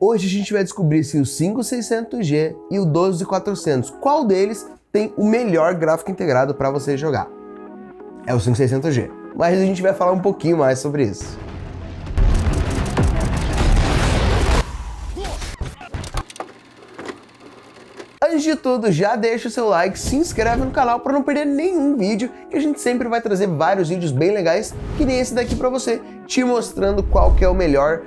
Hoje a gente vai descobrir se o 5600G e o 12400, qual deles tem o melhor gráfico integrado para você jogar. É o 5600G, mas a gente vai falar um pouquinho mais sobre isso. Antes de tudo, já deixa o seu like, se inscreve no canal para não perder nenhum vídeo, que a gente sempre vai trazer vários vídeos bem legais, que nem esse daqui para você, te mostrando qual que é a melhor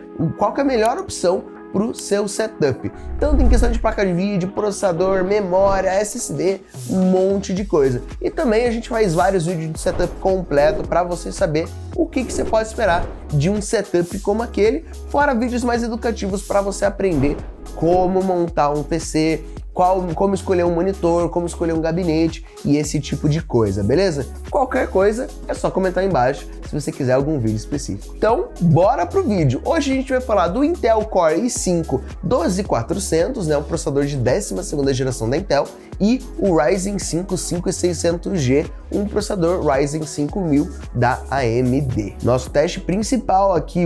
opção para o seu setup. Tanto em questão de placa de vídeo, processador, memória, SSD, um monte de coisa. E também a gente faz vários vídeos de setup completo para você saber o que você pode esperar de um setup como aquele, fora vídeos mais educativos para você aprender como montar um PC, como escolher um monitor, como escolher um gabinete e esse tipo de coisa, beleza? Qualquer coisa é só comentar aí embaixo se você quiser algum vídeo específico. Então, bora pro vídeo. Hoje a gente vai falar do Intel Core i5 12400, né, um processador de 12ª geração da Intel, e o Ryzen 5 5600G, um processador Ryzen 5000 da AMD. Nosso teste principal aqui,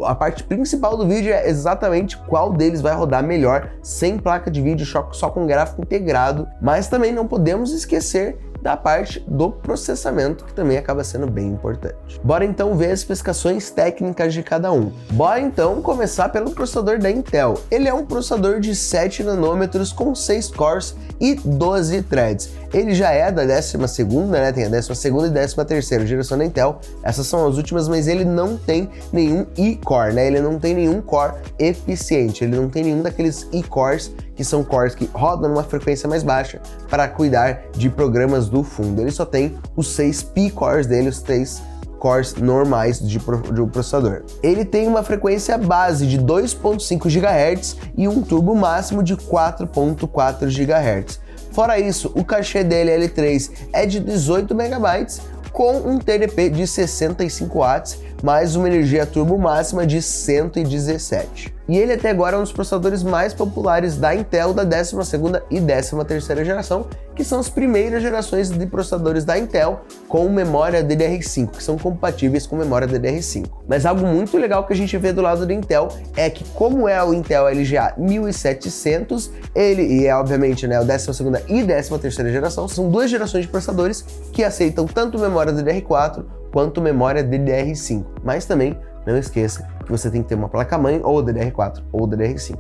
a parte principal do vídeo é exatamente qual deles vai rodar melhor sem placa de vídeo, só com gráfico integrado, mas também não podemos esquecer da parte do processamento, que também acaba sendo bem importante. Bora então ver as especificações técnicas de cada um. Bora então começar pelo processador da Intel. Ele é um processador de 7 nanômetros com 6 cores e 12 threads. Ele já é da 12ª, né? Tem a 12ª e 13ª geração da Intel. Essas são as últimas, mas ele não tem nenhum e-core, né? Ele não tem nenhum core eficiente. Ele não tem nenhum daqueles e-cores que são cores que rodam numa frequência mais baixa para cuidar de programas do fundo. Ele só tem os 6 P-cores dele, os 3 cores normais de processador. Ele tem uma frequência base de 2.5 GHz e um turbo máximo de 4.4 GHz. Fora isso, o cachê dele L3 é de 18 MB com um TDP de 65 watts, mais uma energia turbo máxima de 117. E ele até agora é um dos processadores mais populares da Intel da 12ª e 13ª geração, que são as primeiras gerações de processadores da Intel com memória DDR5, que são compatíveis com memória DDR5. Mas algo muito legal que a gente vê do lado da Intel é que, como é o Intel LGA 1700, e é obviamente, né, a 12ª e 13ª geração, são duas gerações de processadores que aceitam tanto memória DDR4 quanto memória DDR5, mas também não esqueça que você tem que ter uma placa-mãe ou DDR4 ou DDR5.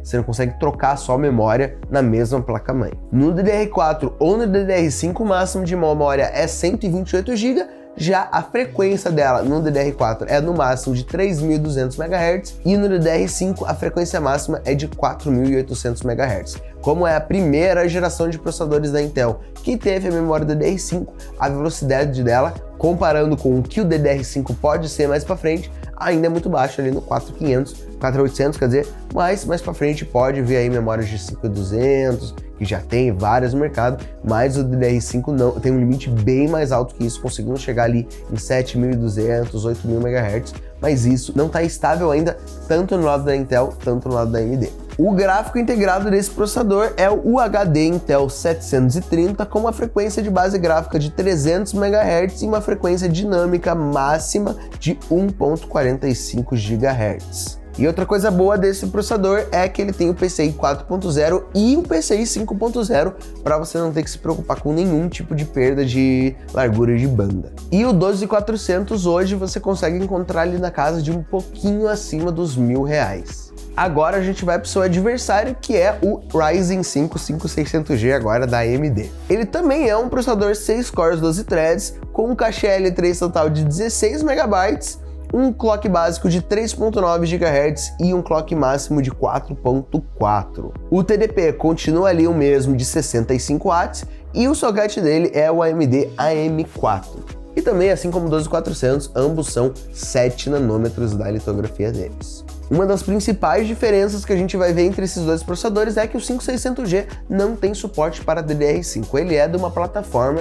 Você não consegue trocar só a memória na mesma placa-mãe. No DDR4 ou no DDR5, o máximo de memória é 128 GB, já a frequência dela no DDR4 é no máximo de 3.200 MHz e no DDR5 a frequência máxima é de 4.800 MHz. Como é a primeira geração de processadores da Intel que teve a memória DDR5, a velocidade dela, comparando com o que o DDR5 pode ser mais para frente, ainda é muito baixa, ali no 4.800, quer dizer, mas mais para frente pode vir aí memórias de 5.200, que já tem várias no mercado, mas o DDR5 não tem um limite bem mais alto que isso, conseguindo chegar ali em 7.200, 8.000 MHz, mas isso não está estável ainda, tanto no lado da Intel, tanto no lado da AMD. O gráfico integrado desse processador é o UHD Intel 730 com uma frequência de base gráfica de 300 MHz e uma frequência dinâmica máxima de 1.45 GHz. E outra coisa boa desse processador é que ele tem o PCI 4.0 e o PCI 5.0 para você não ter que se preocupar com nenhum tipo de perda de largura de banda. E o 12400 hoje você consegue encontrar ali na casa de um pouquinho acima dos R$1.000. Agora a gente vai para o seu adversário, que é o Ryzen 5 5600G agora da AMD. Ele também é um processador 6 cores 12 threads com um cachê L3 total de 16 MB, um clock básico de 3.9 GHz e um clock máximo de 4.4. O TDP continua ali o mesmo de 65 watts e o socket dele é o AMD AM4. E também, assim como o 12400, ambos são 7 nanômetros da litografia deles. Uma das principais diferenças que a gente vai ver entre esses dois processadores é que o 5600G não tem suporte para DDR5. Ele é de uma plataforma,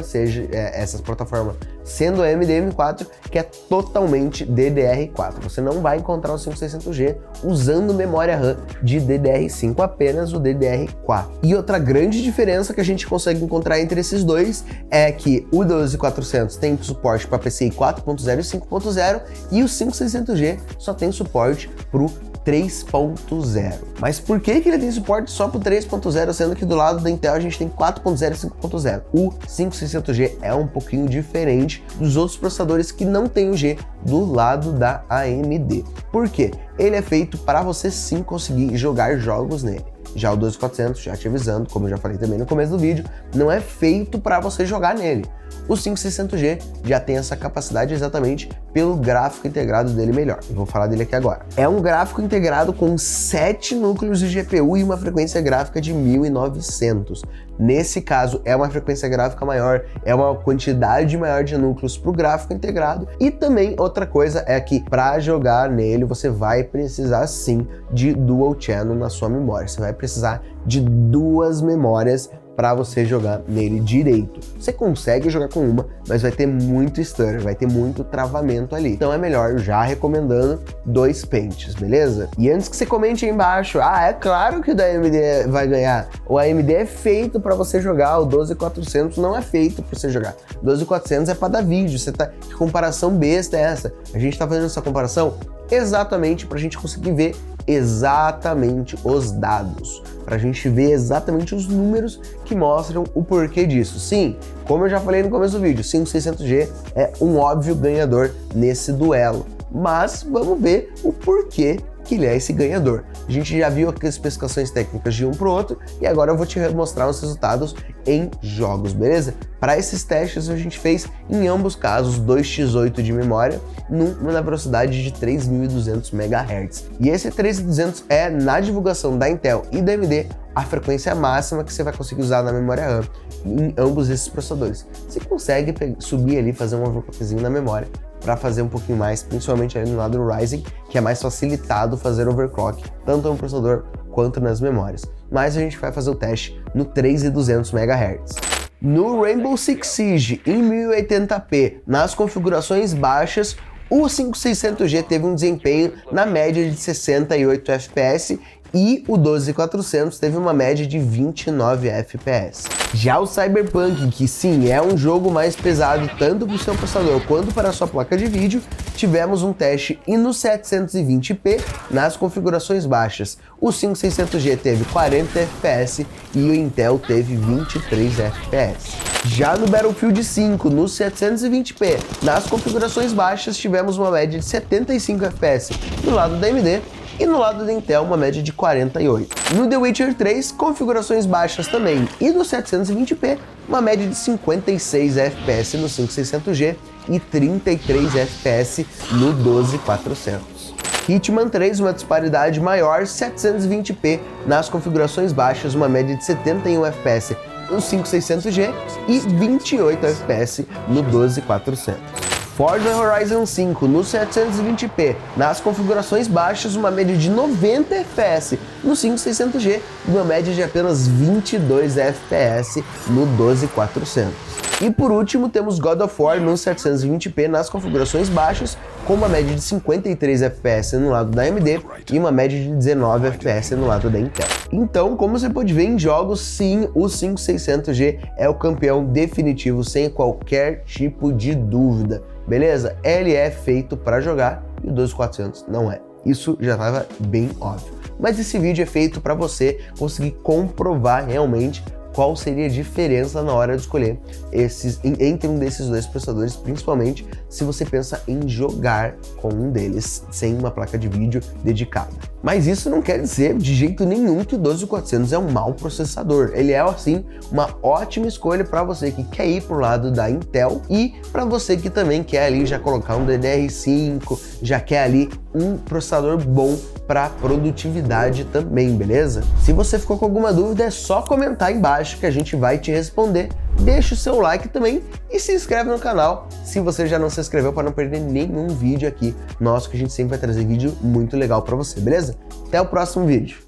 essa plataforma sendo a AMD M4, que é totalmente DDR4. Você não vai encontrar o 5600G usando memória RAM de DDR5, apenas o DDR4. E outra grande diferença que a gente consegue encontrar entre esses dois é que o 12400 tem suporte para PCI 4.0 e 5.0 e o 5600G só tem suporte para o 3.0. Mas por que ele tem suporte só pro 3.0, sendo que do lado da Intel a gente tem 4.0 e 5.0? O 5600G é um pouquinho diferente dos outros processadores que não tem o G do lado da AMD. Por quê? Ele é feito para você sim conseguir jogar jogos nele. Já o 12400, já te avisando, como eu já falei também no começo do vídeo, não é feito para você jogar nele. O 5600G já tem essa capacidade exatamente pelo gráfico integrado dele melhor. Eu vou falar dele aqui agora. É um gráfico integrado com 7 núcleos de GPU e uma frequência gráfica de 1900. Nesse caso, é uma frequência gráfica maior, é uma quantidade maior de núcleos para o gráfico integrado. E também outra coisa é que para jogar nele você vai precisar sim de dual channel na sua memória. Você vai precisar de 2 memórias para você jogar nele direito. Você consegue jogar com uma, mas vai ter muito stutter, vai ter muito travamento ali. Então é melhor já recomendando 2 pentes, beleza? E antes que você comente aí embaixo, é claro que o da AMD vai ganhar. O AMD é feito para você jogar, o 12400 não é feito para você jogar. O 12400 é para dar vídeo, que comparação besta é essa? A gente tá fazendo essa comparação exatamente para a gente conseguir ver exatamente os dados, para a gente ver exatamente os números que mostram o porquê disso. Sim, como eu já falei no começo do vídeo, 5600G é um óbvio ganhador nesse duelo, mas vamos ver o porquê que ele é esse ganhador. A gente já viu aqui as especificações técnicas de um pro outro e agora eu vou te mostrar os resultados em jogos, beleza? Para esses testes a gente fez em ambos casos 2x8 de memória na velocidade de 3200 MHz. E esse 3200 é, na divulgação da Intel e da AMD, a frequência máxima que você vai conseguir usar na memória RAM em ambos esses processadores. Você consegue subir ali, fazer um overclockzinho na memória para fazer um pouquinho mais, principalmente ali no lado do Ryzen, que é mais facilitado fazer overclock, tanto no processador quanto nas memórias. Mas a gente vai fazer o teste no 3200 MHz. No Rainbow Six Siege em 1080p, nas configurações baixas, o 5600G teve um desempenho na média de 68 FPS e o 12400 teve uma média de 29 FPS. Já o Cyberpunk, que sim, é um jogo mais pesado tanto para o seu processador quanto para a sua placa de vídeo, tivemos um teste e no 720p nas configurações baixas. O 5600G teve 40 FPS e o Intel teve 23 FPS. Já no Battlefield 5, no 720p, nas configurações baixas, tivemos uma média de 75 FPS do lado da AMD e no lado da Intel uma média de 48. No The Witcher 3, configurações baixas também e no 720p, uma média de 56 FPS no 5600G e 33 FPS no 12400. Hitman 3, uma disparidade maior, 720p nas configurações baixas, uma média de 71 FPS no 5600G e 28 FPS no 12400. Forza Horizon 5 no 720p, nas configurações baixas, uma média de 90 FPS no 5600G e uma média de apenas 22 FPS no 12400. E por último temos God of War no 720p nas configurações baixas, com uma média de 53 FPS no lado da AMD e uma média de 19 FPS no lado da Intel. Então, como você pode ver em jogos, sim, o 5600G é o campeão definitivo, sem qualquer tipo de dúvida. Beleza? Ele é feito para jogar e o 12400 não é. Isso já estava bem óbvio. Mas esse vídeo é feito para você conseguir comprovar realmente qual seria a diferença na hora de escolher entre um desses dois processadores, principalmente se você pensa em jogar com um deles sem uma placa de vídeo dedicada. Mas isso não quer dizer de jeito nenhum que o 12400 é um mau processador. Ele é, assim, uma ótima escolha para você que quer ir pro lado da Intel e para você que também quer ali já colocar um DDR5, já quer ali um processador bom para produtividade também, beleza? Se você ficou com alguma dúvida, é só comentar aí embaixo que a gente vai te responder. Deixa o seu like também e se inscreve no canal se você já não se inscreveu para não perder nenhum vídeo aqui nosso, que a gente sempre vai trazer vídeo muito legal para você, beleza? Até o próximo vídeo.